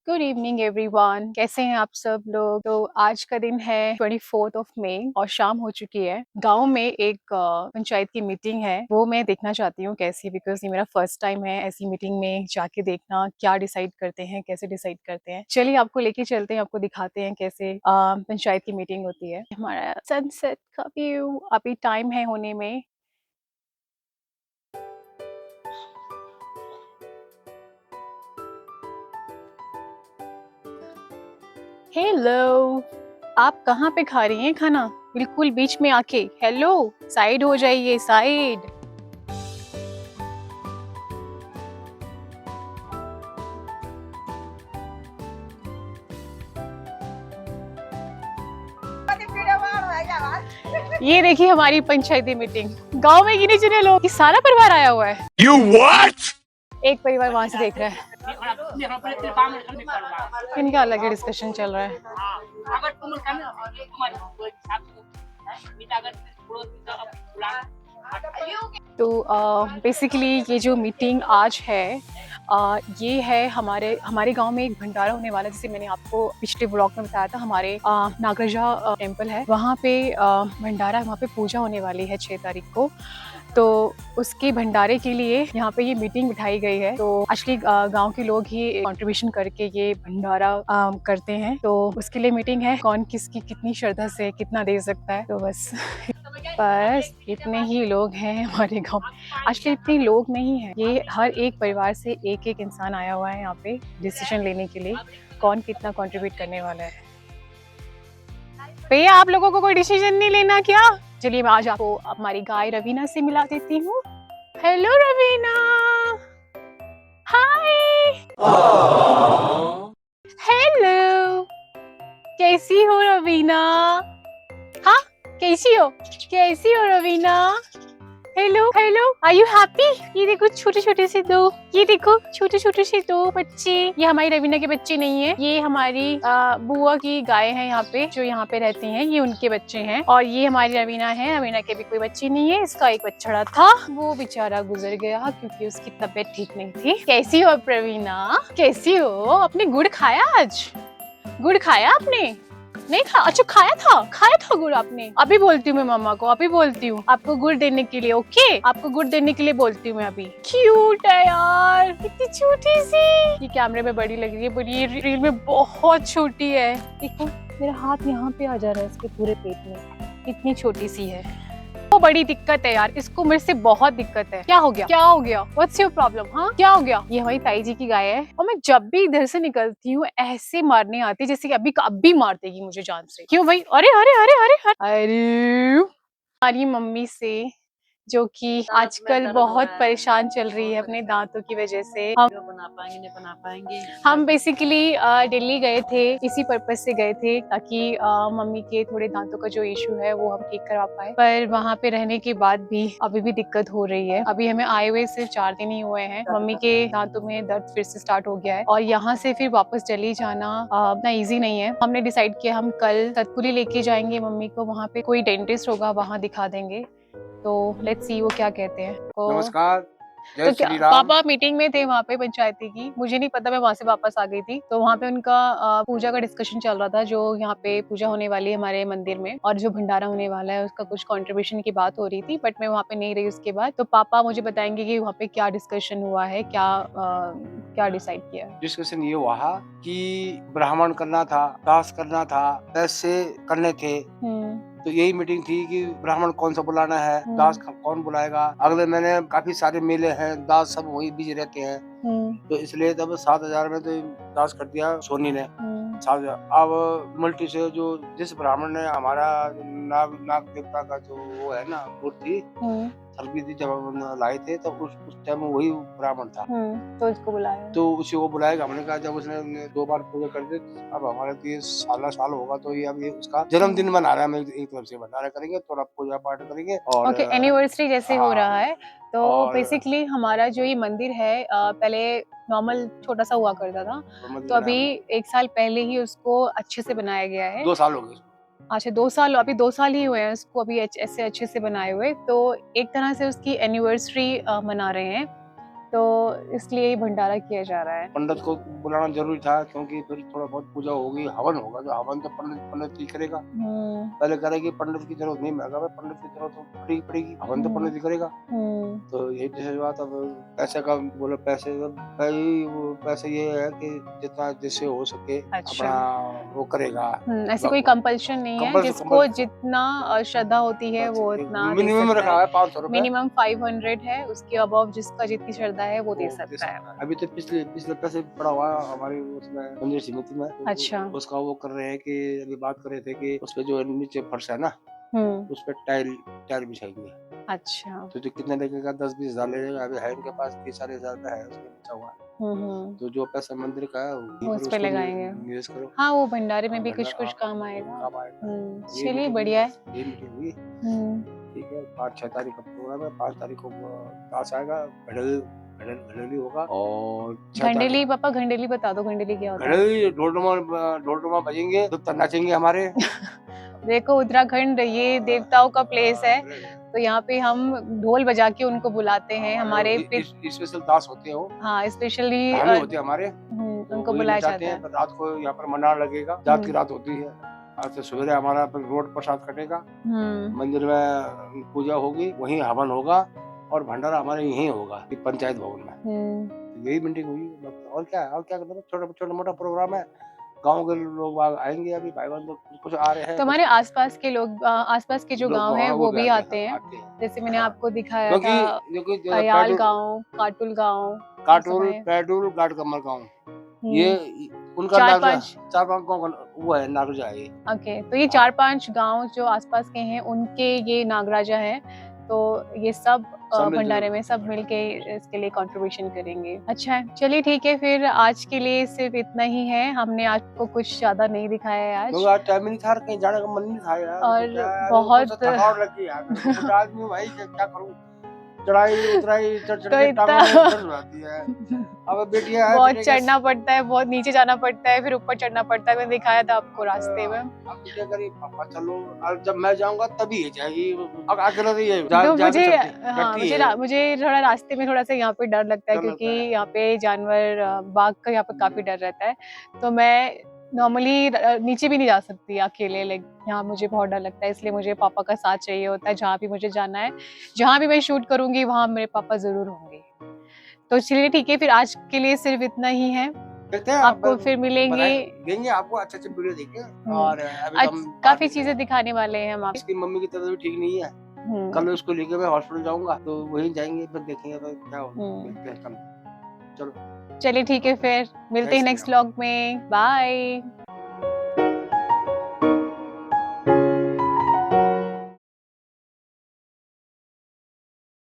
Good evening everyone, कैसे हैं आप सब लोग। तो आज का दिन है 24 मई और शाम हो चुकी है। गांव में एक पंचायत की मीटिंग है, वो मैं देखना चाहती हूँ कैसी, बिकॉज ये मेरा फर्स्ट टाइम है ऐसी मीटिंग में जाके देखना क्या डिसाइड करते हैं, कैसे डिसाइड करते हैं। चलिए आपको लेके चलते हैं, आपको दिखाते हैं कैसे पंचायत की मीटिंग होती है। हमारा सनसेट का व्यू अभी टाइम है होने में। हेलो, आप कहाँ पे खा रही हैं खाना? बिल्कुल बीच में आके। हेलो, साइड हो जाइए, साइड। ये देखिए हमारी पंचायती मीटिंग। गांव में गिने चुने लोग, ये सारा परिवार आया हुआ है। You what? एक परिवार वहां से देख रहा है, इनका अलग ही डिस्कशन चल रहा है। तो बेसिकली ये जो मीटिंग आज है, ये है हमारे गांव में एक भंडारा होने वाला है। जैसे मैंने आपको पिछले ब्लॉग में बताया था, हमारे नागराजा टेम्पल है, वहाँ पे भंडारा, वहाँ पे पूजा होने वाली है 6 तारीख को। तो उसके भंडारे के लिए यहाँ पे ये मीटिंग बिठाई गई है। तो एक्चुअली गांव के लोग ही कंट्रीब्यूशन करके ये भंडारा करते हैं। तो उसके लिए मीटिंग है, कौन किसकी कितनी श्रद्धा से कितना दे सकता है। तो बस इतने ही लोग हैं हमारे गांव में। एक्चुअली इतने लोग नहीं हैं, ये हर एक परिवार से एक एक इंसान आया हुआ है यहाँ पे डिसीजन लेने के लिए, कौन कितना कंट्रीब्यूट करने वाला है। भैया, आप लोगों को कोई डिसीजन नहीं लेना क्या? चलिए मैं आज आपको हमारी गाय रवीना से मिला देती हूँ। हेलो रवीना, हाय। हेलो, कैसी हो रवीना? हाँ, कैसी हो Raveena? Hello hello, are you happy? ये देखो छोटे छोटे से दो, ये देखो छोटे छोटे से दो बच्चे। ये हमारी रवीना के बच्चे नहीं है, ये हमारी बुआ की गाय है यहाँ पे, जो यहाँ पे रहती हैं, ये उनके बच्चे हैं। और ये हमारी रवीना है, रवीना के भी कोई बच्चे नहीं है। इसका एक बछड़ा था, वो बेचारा गुजर गया क्योंकि उसकी तबीयत ठीक नहीं थी। कैसी हो रवीना? कैसी हो? आपने गुड़ खाया आज? गुड़ खाया आपने? नहीं खा? अच्छा, खाया था गुड़ आपने? अभी बोलती हूँ मैं मम्मा को, अभी बोलती हूँ आपको गुड़ देने के लिए। ओके, आपको गुड़ देने के लिए बोलती हूँ मैं अभी। क्यूट है यार, इतनी छोटी सी। ये कैमरे में बड़ी लग रही है, पर ये रील में बहुत छोटी है। देखो मेरा हाथ यहाँ पे आ जा रहा है इसके पूरे पेट में, इतनी छोटी सी है। तो बड़ी दिक्कत है यार, इसको मेरे से बहुत दिक्कत है। क्या हो गया? What's your problem? हाँ, क्या हो गया? ये हमारी ताई जी की गाय है, और मैं जब भी इधर से निकलती हूँ ऐसे मारने आती है जैसे कि अभी मार देगी मुझे जान से। क्यों भाई? अरे अरे अरे अरे अरे, हमारी मम्मी से, जो कि आजकल बहुत परेशान चल रही है अपने दांतों की वजह से। बना पाएंगे। हम बेसिकली दिल्ली गए थे, इसी पर्पज से गए थे ताकि मम्मी के थोड़े दांतों का जो इशू है वो हम ठीक करवा पाए। पर वहाँ पे रहने के बाद भी अभी भी दिक्कत हो रही है। अभी हमें आए हुए सिर्फ 4 दिन ही हुए हैं, मम्मी के दांतों में दर्द फिर से स्टार्ट हो गया है, और यहाँ से फिर वापस दिल्ली जाना इतना ईजी नहीं है। हमने डिसाइड किया हम कल सतपुली लेके जाएंगे मम्मी को, वहाँ पे कोई डेंटिस्ट होगा, वहाँ दिखा देंगे। तो लेट्स सी वो क्या कहते हैं। नमस्कार, तो जय क्या श्री राम। पापा मीटिंग में थे वहाँ पे पंचायती की, मुझे नहीं पता, मैं वहाँ से वापस आ गई थी। तो वहाँ पे उनका पूजा का डिस्कशन चल रहा था, जो यहाँ पे पूजा होने वाली है हमारे मंदिर में, और जो भंडारा होने वाला है उसका कुछ कंट्रीब्यूशन की बात हो रही थी, बट मैं वहाँ पे नहीं रही उसके बाद। तो पापा मुझे बताएंगे कि वहाँ पे क्या डिस्कशन हुआ है, क्या डिसाइड किया है। डिस्कशन ये हुआ कि ब्राह्मण करना था, दास करना था, पैसे करने थे। तो यही मीटिंग थी कि ब्राह्मण कौन सा बुलाना है, दास कौन बुलाएगा। अगले महीने काफी सारे मेले हैं, दास सब वही बिजी रहते हैं। तो इसलिए तब 7,000 में तो दास कर दिया सोनी ने। 7,000। अब मल्टी से जो जिस ब्राह्मण ने हमारा नाग देवता का जो वो है ना मूर्ति सर्वविधि जब हम लाए थे, तब उस टाइम वही ब्राह्मण था। तो इसको बुलाया, तो उसी को बुलाएगा। हमने कहा जब उसने 2 बार पूजा कर दी, अब हमारा तो ये साल होगा, तो ये अब ये उसका जन्मदिन मना रहा है। हम एक तरफ से भंडारा करेंगे, थोड़ा पूजा पाठ करेंगे, और ओके, एनिवर्सरी जैसे हो रहा है। तो और बेसिकली हमारा जो ये मंदिर है पहले नॉर्मल छोटा सा हुआ करता था, तो अभी 1 साल पहले ही उसको अच्छे से बनाया गया है। 2 साल हो गए। अच्छा 2 साल, अभी 2 साल ही हुए हैं उसको अभी ऐसे अच्छे से बनाए हुए, तो एक तरह से उसकी एनिवर्सरी मना रहे हैं, तो इसलिए ही भंडारा किया जा रहा है। पंडित को बुलाना जरूरी था, क्योंकि फिर थोड़ा बहुत पूजा होगी, हवन होगा, जो हवन तो पंडित ही करेगा। पहले करेगी, पंडित की जरूरत नहीं, मैं पंडित की जरूरत तो पड़ेगी, हवन तो पंडित ही करेगा। तो यही जैसे बात। अब पैसे का बोलो, पैसे भाई, वो पैसे ये है कि जितना जिससे हो सके अपना वो करेगा। ऐसे कोई कंपल्शन नहीं है, जिसको जितना श्रद्धा होती है वो उतना मिनिमम रखा है 500 रुपए, मिनिमम 500 है, उसके अबव जिसका जितनी श्रद्धा है वो दे सकता है। अभी तो पिछले पैसे पड़ा हुआ है हमारी उसमें मंदिर समिति में। अच्छा। उसका वो कर रहे हैं कि अभी बात कर रहे थे कि उसपे जो नीचे फर्श है ना, उस पे टाइल बिछाएंगे। अच्छा। तो जो कितने लगेगा, 10-20 हजार लगेगा। अभी है उनके पास 30-40 हजार का है, उसमें बिछा हुआ है। तो जो पैसा मंदिर का है वो उस पे लगाएंगे, निवेश करो। हाँ, वो भंडारे में भी कुछ काम आएगा। चलिए बढ़िया है। ये मीटिंग हुई, ठीक है। 5-6 तारीख का प्रोग्राम है, 5 तारीख को दास आएगा, घंडेली होगा। और घंडेली, पापा घंडेली बता दो, घंडेली क्या होता है? घंडेली ढोल बजेंगे, तो नाचेंगे हमारे। देखो उत्तराखंड ये देवताओं का प्लेस है, तो यहाँ पे हम ढोल बजा के उनको बुलाते हैं। हमारे स्पेशल दास होते हो। हाँ, स्पेशली होते हैं हमारे, उनको बुलाया जाता है। रात को यहाँ पर मना लगेगा, रात की रात होती है। आज से सवेरे हमारा रोड प्रसाद कटेगा, मंदिर में पूजा होगी, वहीं हवन होगा, और भंडारा हमारे यहीं होगा, पंचायत भवन में। यही मीटिंग हुई, और क्या है, और क्या छोटा मोटा प्रोग्राम है। गांव के लोग आएंगे, अभी भाई बहन कुछ आ रहे हैं। तो हमारे आसपास के लोग, आसपास के जो गांव हैं वो भी आते हैं। जैसे मैंने आपको दिखाया था, अयाल गांव, काटुल पैडुल गाटकमर गांव, ये उनका 4-5 गांव वो है, नागराजा है। ओके, तो ये 4-5 गांव जो आसपास के हैं उनके ये नागराजा है, तो ये सब भंडारे में सब मिलके इसके लिए कंट्रीब्यूशन करेंगे। अच्छा है, चलिए ठीक है, फिर आज के लिए सिर्फ इतना ही है। हमने आपको कुछ ज्यादा नहीं दिखाया है आज टाइम नहीं था, कहीं जाने का मन नहीं था यार, और बहुत थकावट लगी यार। आदमी भाई क्या करूं, चढ़ाई उतराई अब बेटियां बहुत चढ़ना पड़ता है, बहुत नीचे जाना पड़ता है, फिर ऊपर चढ़ना पड़ता है। मैंने दिखाया था आपको रास्ते में। अब क्या करें पापा, चलो जब मैं जाऊंगा तभी ये जाएगी, अब अकेला नहीं है। तो मुझे थोड़ा रास्ते में थोड़ा सा यहाँ पे डर लगता है, क्योंकि यहाँ पे जानवर, बाघ का यहाँ पे काफी डर रहता है। तो मैं नॉर्मली नीचे भी नहीं जा सकती अकेले, लाइक यहाँ मुझे बहुत डर लगता है, इसलिए मुझे पापा का साथ चाहिए होता है। जहाँ भी मुझे जाना है, जहाँ भी मैं शूट करूंगी वहाँ मेरे पापा जरूर होंगे। तो चलिए ठीक है, फिर आज के लिए सिर्फ इतना ही है। आपको फिर मिलेंगे आपको अच्छे वीडियो देंगे, और काफी चीजें दिखाने वाले हैं हम। इसकी मम्मी की तबीयत भी ठीक नहीं है, कल उसको लेके मैं हॉस्पिटल जाऊंगा, तो वहीं जाएंगे, फिर देखेंगे क्या होगा। चलो चलिए ठीक है, फिर मिलते हैं नेक्स्ट व्लॉग में। बाय।